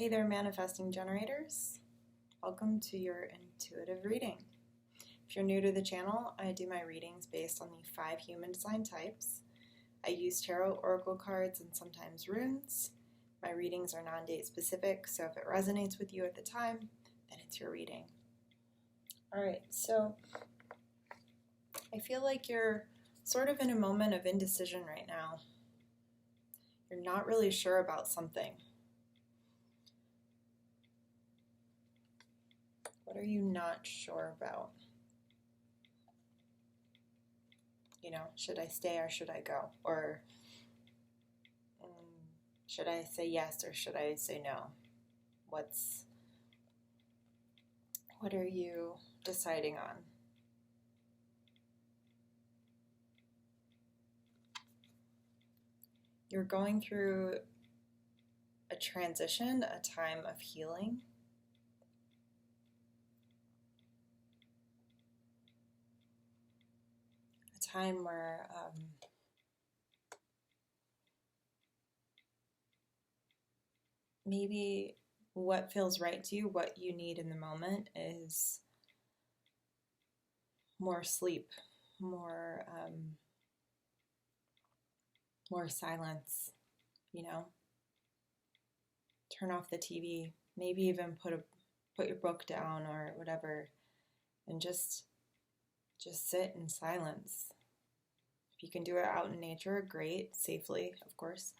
Hey there, manifesting generators. Welcome to your intuitive reading. If you're new to the channel, I do my readings based on the 5 human design types. I use tarot, oracle cards, and sometimes runes. My readings are non-date specific, so if it resonates with you at the time, then it's your reading. Alright, so I feel like you're sort of in a moment of indecision right now. You're not really sure about something. What are you not sure about? You know, should I stay or should I go? Or should I say yes or should I say no? What are you deciding on? You're going through a transition, a time of healing. A time where maybe what feels right to you, what you need in the moment is more sleep, more silence, you know? Turn off the TV, maybe even put your book down or whatever, and just sit in silence. If you can do it out in nature, great, safely, of course.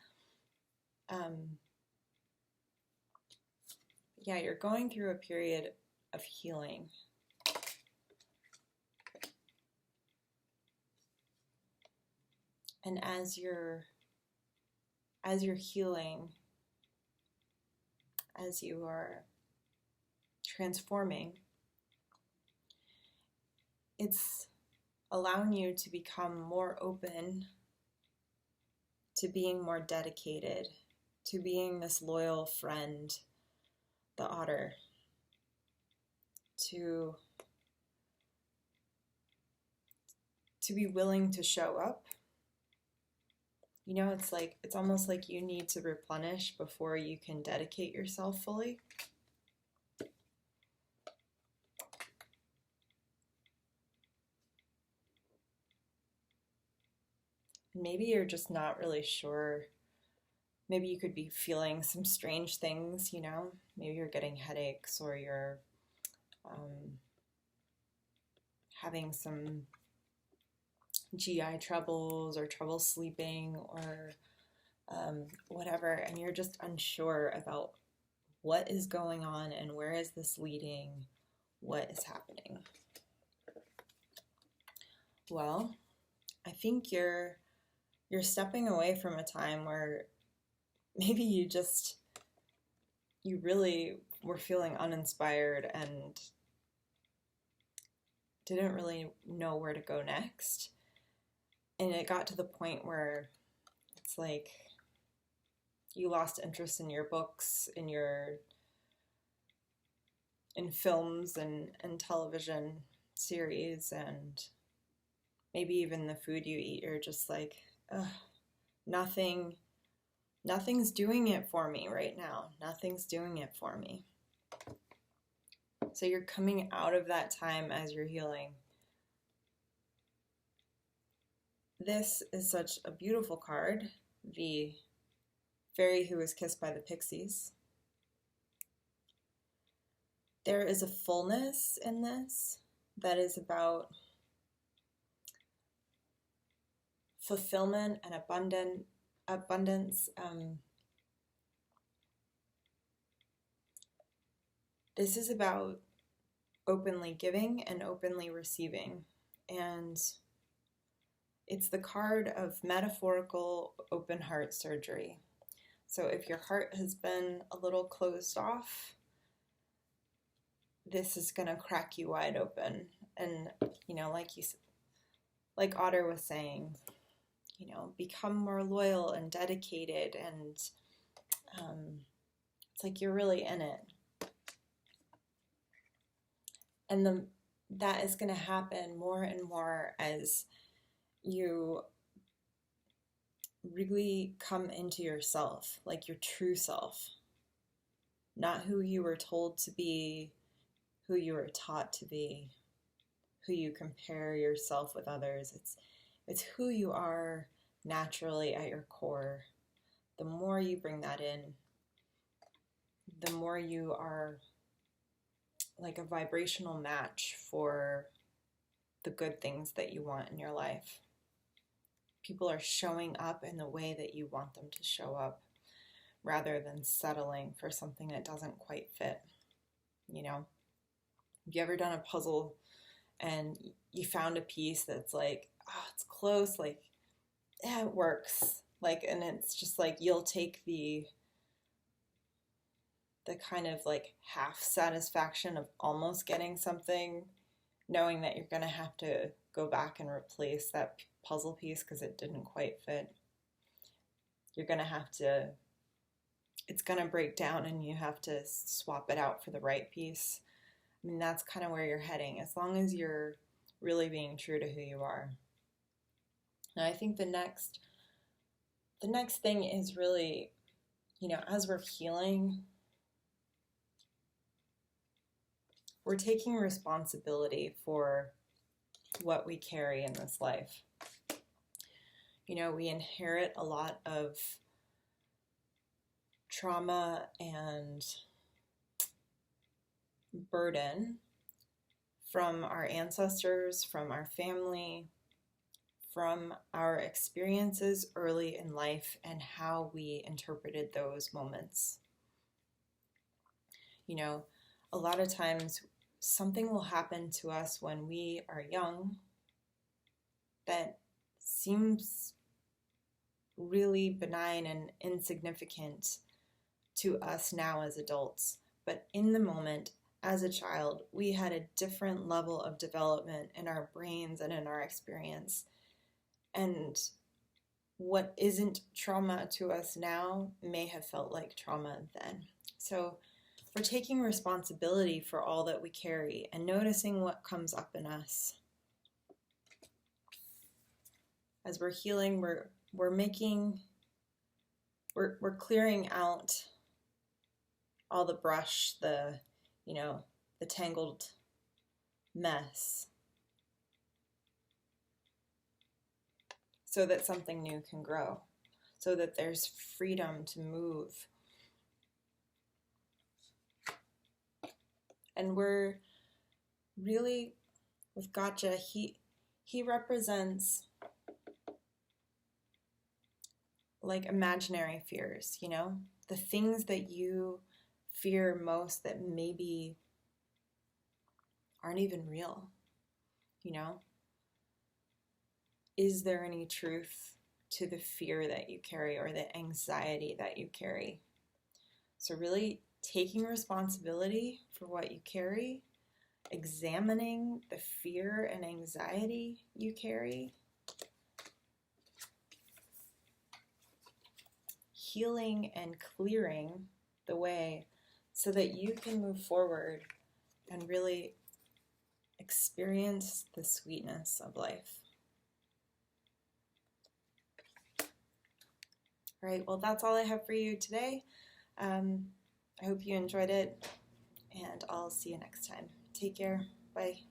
Yeah, you're going through a period of healing. And as you're healing, as you are transforming, it's allowing you to become more open to being more dedicated, to being this loyal friend, the otter, to be willing to show up. You know, it's almost like you need to replenish before you can dedicate yourself fully. Maybe you're just not really sure. Maybe you could be feeling some strange things, you know? Maybe you're getting headaches or you're having some GI troubles or trouble sleeping or whatever, and you're just unsure about what is going on and where is this leading, what is happening. Well, I think you're stepping away from a time where maybe you really were feeling uninspired and didn't really know where to go next. And it got to the point where it's like you lost interest in your books, in films and television series, and maybe even the food you eat. You're just like, ugh, nothing's doing it for me right now. Nothing's doing it for me. So you're coming out of that time as you're healing. This is such a beautiful card, the Faery who was kissed by the pixies. There is a fullness in this that is about fulfillment and abundance. This is about openly giving and openly receiving. And it's the card of metaphorical open heart surgery. So if your heart has been a little closed off, this is going to crack you wide open. And, you know, like Otter was saying, you know, become more loyal and dedicated, and it's like you're really in it. And that is going to happen more and more as you really come into yourself, like your true self. not who you were told to be, who you were taught to be, who you compare yourself with others. It's who you are naturally at your core. The more you bring that in, the more you are like a vibrational match for the good things that you want in your life. People are showing up in the way that you want them to show up, rather than settling for something that doesn't quite fit. You know, have you ever done a puzzle and you found a piece that's like, oh, it's close, like, yeah, it works. Like, and it's just like, you'll take the kind of like half satisfaction of almost getting something, knowing that you're going to have to go back and replace that puzzle piece because it didn't quite fit. You're going to have to, it's going to break down and you have to swap it out for the right piece. I mean, that's kind of where you're heading, as long as you're really being true to who you are. And I think the next thing is really, you know, as we're healing, we're taking responsibility for what we carry in this life. You know, we inherit a lot of trauma and burden from our ancestors, from our family, from our experiences early in life and how we interpreted those moments. You know, a lot of times something will happen to us when we are young that seems really benign and insignificant to us now as adults. But in the moment, as a child, we had a different level of development in our brains and in our experience. And what isn't trauma to us now may have felt like trauma then. So we're taking responsibility for all that we carry and noticing what comes up in us. As we're healing, we're clearing out all the brush, the tangled mess, so that something new can grow, so that there's freedom to move. And we're really, with Gotcha, he represents like imaginary fears, you know? The things that you fear most that maybe aren't even real, you know? Is there any truth to the fear that you carry or the anxiety that you carry? So really taking responsibility for what you carry, examining the fear and anxiety you carry, healing and clearing the way so that you can move forward and really experience the sweetness of life. All right, well, that's all I have for you today. I hope you enjoyed it, and I'll see you next time. Take care. Bye.